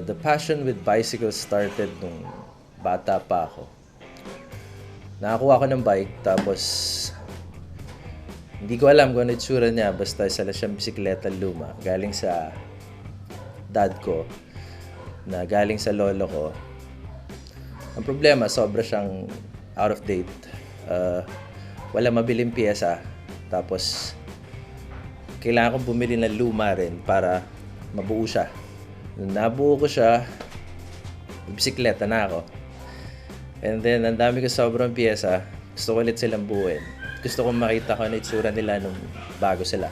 The passion with bicycles started nung bata pa ako. Nakakuha ko ng bike, tapos hindi ko alam kung ano itsura niya, basta isa lang siyang bisikleta luma. Galing sa dad ko, na galing sa lolo ko. Ang problema, sobra siyang out of date. Wala mabiling piyesa. Tapos, kailangan kong bumili ng luma rin para mabuo siya. Nung nabuo ko siya, bisikleta na ako. And then, ang dami ko sobrang piyesa. Gusto ko ulit silang buuin. Gusto kong makita ko ano itsura nila nung bago sila.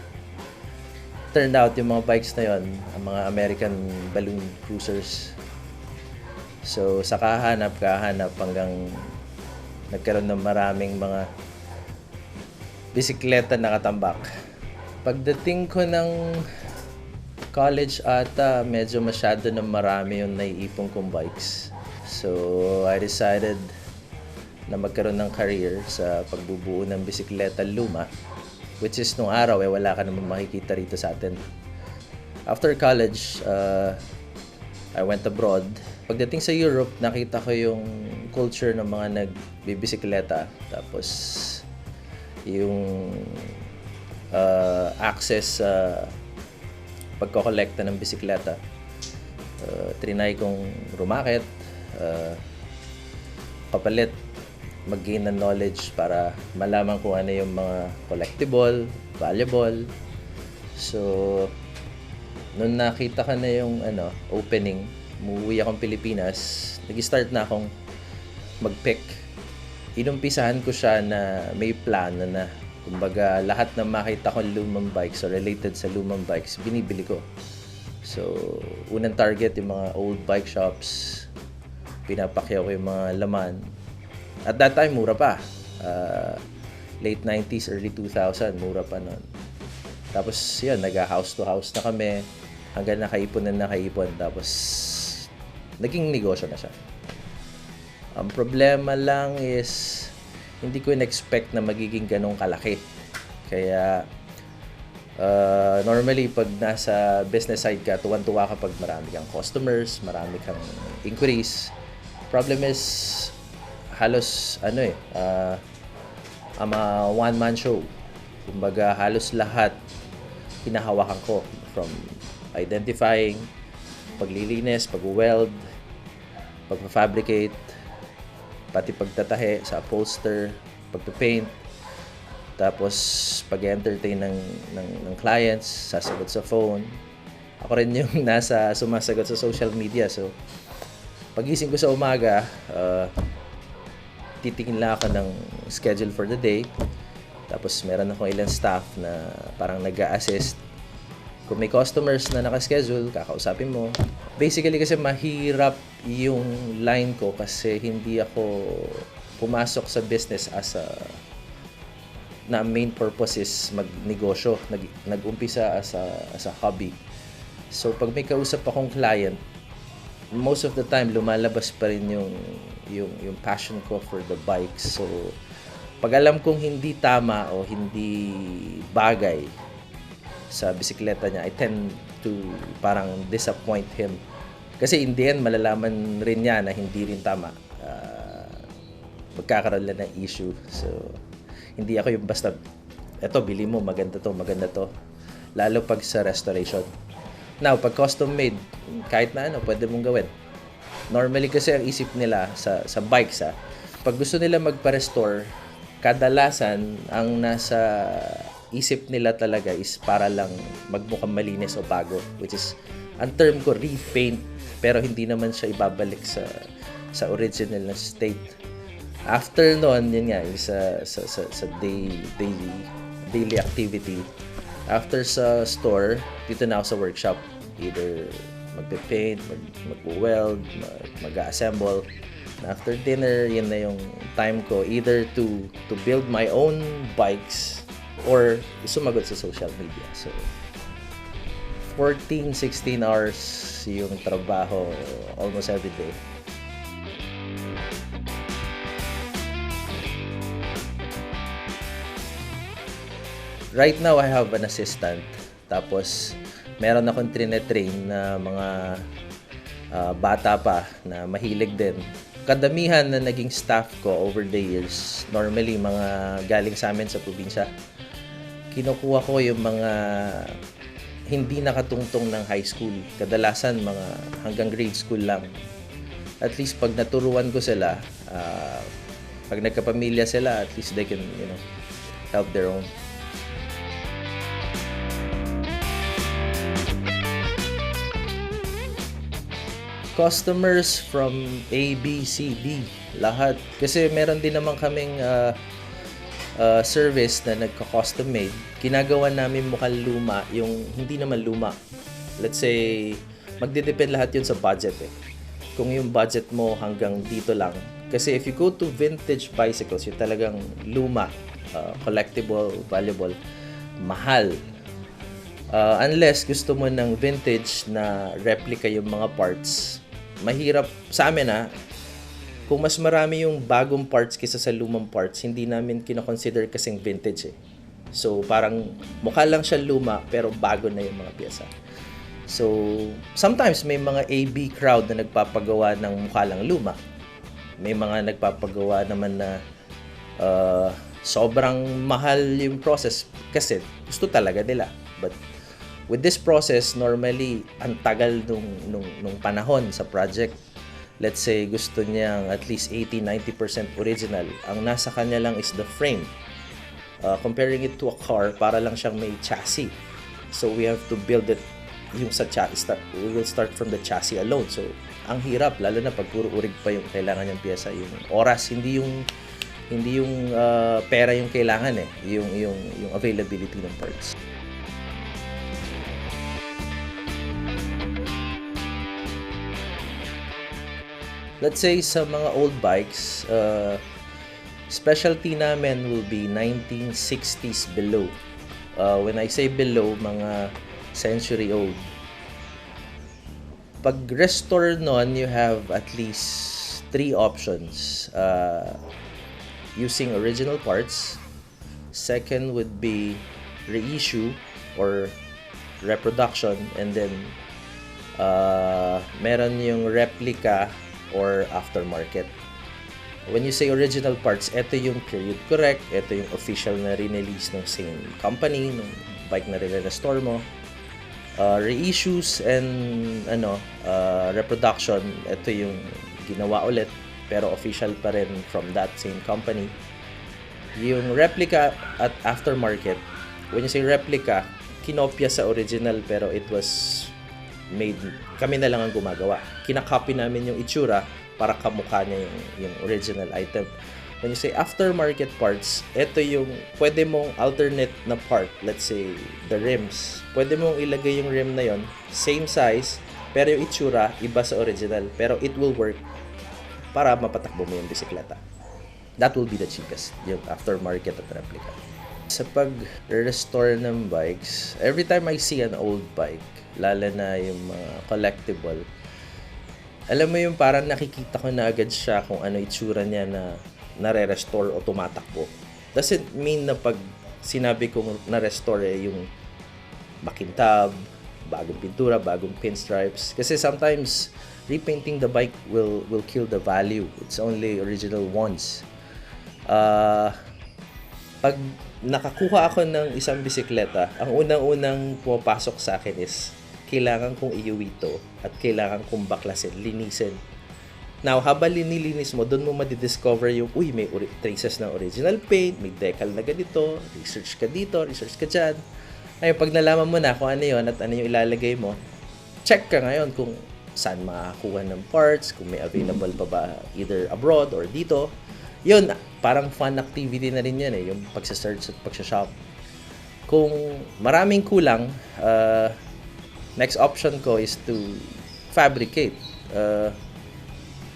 Turned out, yung mga bikes na yon, ang mga American balloon cruisers. So, sa kahanap hanggang nagkaroon ng maraming mga bisikleta nakatambak. Pagdating ko ng college ata, medyo masyado na marami yung naiipon kong bikes. So, I decided na magkaroon ng career sa pagbubuo ng bisikleta luma, which is nung araw wala ka naman makikita rito sa atin. After college, I went abroad. Pagdating sa Europe, nakita ko yung culture ng mga nagbibisikleta. Tapos, yung access sa pagkokolekta ng bisikleta. Trinay kong rumakit, papalit, mag-gain ng knowledge para malaman kung ano yung mga collectible, valuable. So, nung nakita ko na yung opening, umuwi akong Pilipinas, nag-start na akong mag-pick. Inumpisahan ko siya na may plano na. Kumbaga, lahat ng makita kong lumang bikes or related sa lumang bikes, binibili ko. So, unang target yung mga old bike shops. Pinapakyaw ko yung mga laman. At that time, mura pa. Late 90s, early 2000, mura pa nun. Tapos, yun, nag-house to house na kami. Hanggang nakaipon. Tapos, naging negosyo na siya. Ang problema lang is, hindi ko in-expect na magiging ganong kalaki. Kaya, normally, pag nasa business side ka, tuwan-tuwa ka pag marami kang customers, marami kang inquiries. Problem is, halos, ang mga one-man show. Kumbaga, halos lahat hinahawakan ko. From identifying, paglilinis, pag-weld, pag-fabricate, pati pagtatahe sa upholster, pagpapaint, tapos pag-entertain ng clients, sasagot sa phone. Ako rin yung sumasagot sa social media. So, pagising ko sa umaga, titingin lang ako ng schedule for the day. Tapos meron akong ilang staff na parang nag-a-assist. Kung may customers na naka-schedule, kakausapin mo. Basically kasi mahirap yung line ko kasi hindi ako pumasok sa business na main purpose is magnegosyo. Nag-umpisa as a hobby. So pag may kausap akong client, most of the time lumalabas pa rin yung passion ko for the bikes. So pag alam kong hindi tama o hindi bagay sa bisikleta niya, I tend to parang disappoint him. Kasi in the end, malalaman rin niya na hindi rin tama. Magkakaroon lang ng issue. So, hindi ako yung basta, eto, bili mo, maganda to. Lalo pag sa restoration. Now, pag custom made, kahit na pwede mong gawin. Normally kasi ang isip nila sa bikes, pag gusto nila magpa-restore, kadalasan ang nasa isip nila talaga is para lang magmukhang malinis o bago, which is ang term ko repaint, pero hindi naman siya ibabalik sa original na state. After noon, yun nga, sa daily activity. After sa store, dito na ako sa workshop. Either magpe-paint, mag-weld, mag-assemble. After dinner, yun na yung time ko either to build my own bikes or sumagot sa social media. So, 14-16 hours yung trabaho almost every day. Right now, I have an assistant. Tapos, meron akong train na mga bata pa na mahilig din. Kadamihan na naging staff ko over the years, normally mga galing sa amin sa probinsya. Kinukuha ko yung mga hindi nakatungtong ng high school. Kadalasan mga hanggang grade school lang. At least pag naturuan ko sila, pag nagkapamilya sila, at least they can, help their own. Customers from A, B, C, D, lahat. Kasi meron din naman kaming service na nagka-custom made. Ginagawa namin mukhang luma, yung hindi naman luma. Let's say, magdedepend lahat yun sa budget eh. Kung yung budget mo hanggang dito lang. Kasi if you go to vintage bicycles, yung talagang luma, collectible, valuable, mahal. Unless gusto mo ng vintage na replica yung mga parts, mahirap sa amin kung mas marami yung bagong parts kaysa sa lumang parts, hindi namin kina-consider kasing vintage eh. So parang mukha lang siya luma pero bago na yung mga pyesa. So sometimes may mga AB crowd na nagpapagawa ng mukha lang luma. May mga nagpapagawa naman na sobrang mahal yung process kasi gusto talaga nila. But with this process, normally, ang tagal nung panahon sa project. Let's say, gusto niyang at least 80-90% original. Ang nasa kanya lang is the frame. Comparing it to a car, para lang siyang may chassis. So, we have to build it yung sa chassis. We will start from the chassis alone. So, ang hirap, lalo na pag puro urig pa yung kailangan niyang pyesa. Yung oras, hindi yung pera yung kailangan eh. Yung availability ng parts. Let's say sa mga old bikes, specialty namin will be 1960s below. When I say below, mga century old. Pag restore nun, you have at least 3 options. Using original parts. Second would be reissue or reproduction. And then, meron yung replica or aftermarket. When you say original parts, ito yung period correct, ito yung official na re-release ng same company, ng bike na re-restore mo. Reissues and reproduction, ito yung ginawa ulit, pero official pa rin from that same company. Yung replica at aftermarket, when you say replica, kinopya sa original pero it was made, kami na lang ang gumagawa. Kinakopy namin yung itsura para kamukha niya yung original item. When you say aftermarket parts, ito yung pwede mong alternate na part. Let's say, the rims. Pwede mong ilagay yung rim na yon, same size, pero yung itsura, iba sa original. Pero it will work para mapatakbo mo yung bisikleta. That will be the cheapest, yung aftermarket at replica. Sa pag-restore ng bikes, every time I see an old bike, lalo na yung mga collectible, alam mo yung parang nakikita ko na agad siya kung ano itsura niya na nare-restore o tumatakbo. Doesn't mean na pag sinabi kong na-restore yung makintab, bagong pintura, bagong pinstripes. Kasi sometimes repainting the bike will kill the value. It's only original ones. Pag nakakuha ako ng isang bisikleta, ang unang-unang pumapasok sa akin is kailangan kong iuwi to at kailangan kong baklasin, linisin. Now, habang linilinis mo, doon mo madidiscover yung, may traces ng original paint, may decal na ganito, research ka dito, research ka dyan. Ngayon, pag nalaman mo na kung ano yun at ano yung ilalagay mo, check ka ngayon kung saan makakuha ng parts, kung may available pa ba either abroad or dito. Yun, parang fun activity na rin yan yung pagsa-search at pagsa-shop. Kung maraming kulang, next option ko is to fabricate.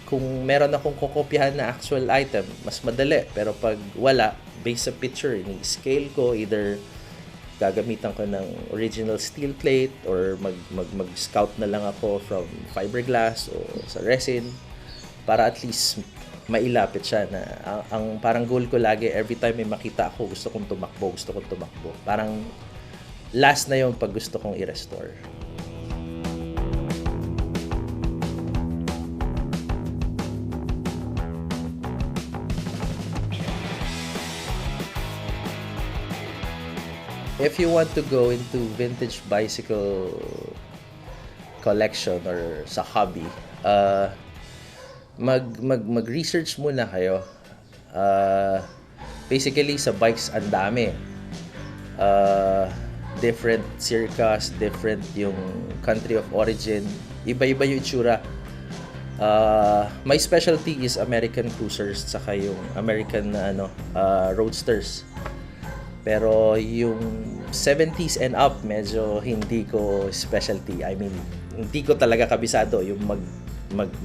Kung meron akong kokopyahan na actual item, mas madali. Pero pag wala, based sa picture, ni-scale ko, either gagamitan ko ng original steel plate or mag-scout na lang ako from fiberglass o sa resin para at least mailapit siya na ang parang goal ko lagi every time may makita ako gusto kong tumakbo parang last na yung pag gusto kong i-restore. if you want to go into vintage bicycle collection or sa hobby, mag-research muna kayo. Basically, sa bikes, ang dami. Different circas, different yung country of origin. Iba-iba yung itsura. My specialty is American cruisers saka yung American roadsters. Pero yung 70s and up, medyo hindi ko specialty. I mean, hindi ko talaga kabisado yung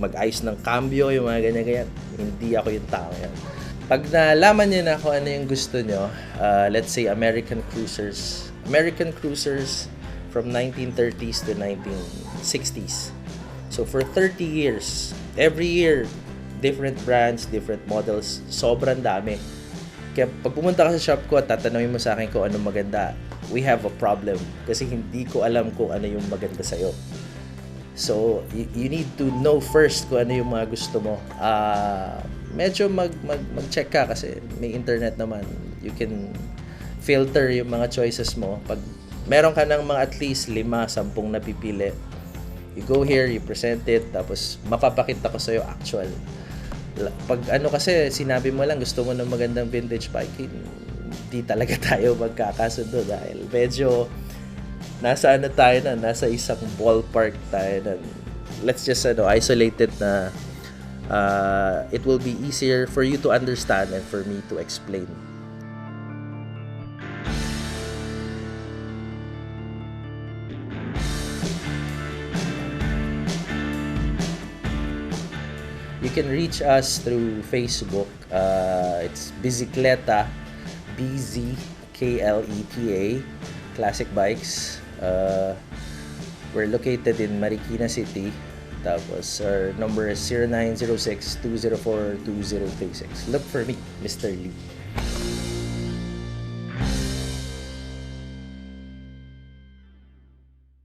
mag-ayos ng cambio, yung mga ganyan-ganyan. Hindi ako yung tao yan. Pag nalaman niyo na kung ano yung gusto nyo, let's say American cruisers from 1930s to 1960s. So for 30 years, every year, different brands, different models, sobrang dami. Kaya pag pumunta ka sa shop ko at tatanungin mo sa akin kung ano maganda, we have a problem kasi hindi ko alam kung ano yung maganda sa'yo. So, you need to know first kung ano yung mga gusto mo. Medyo mag-check ka kasi may internet naman. You can filter yung mga choices mo. Pag meron ka ng mga at least 5-10 napipili, you go here, you present it, tapos mapapakita ko sa'yo actual. Pag kasi sinabi mo lang gusto mo ng magandang vintage bike, hindi talaga tayo magkakasundo dahil medyo nasa isang ballpark tayo na. Let's just isolate it na it will be easier for you to understand and for me to explain. You can reach us through Facebook. It's Bicicleta, BZKLETA, Classic Bikes. We're located in Marikina City. Tapos our number is 0906-204-2036. Look for me, Mr. Lee.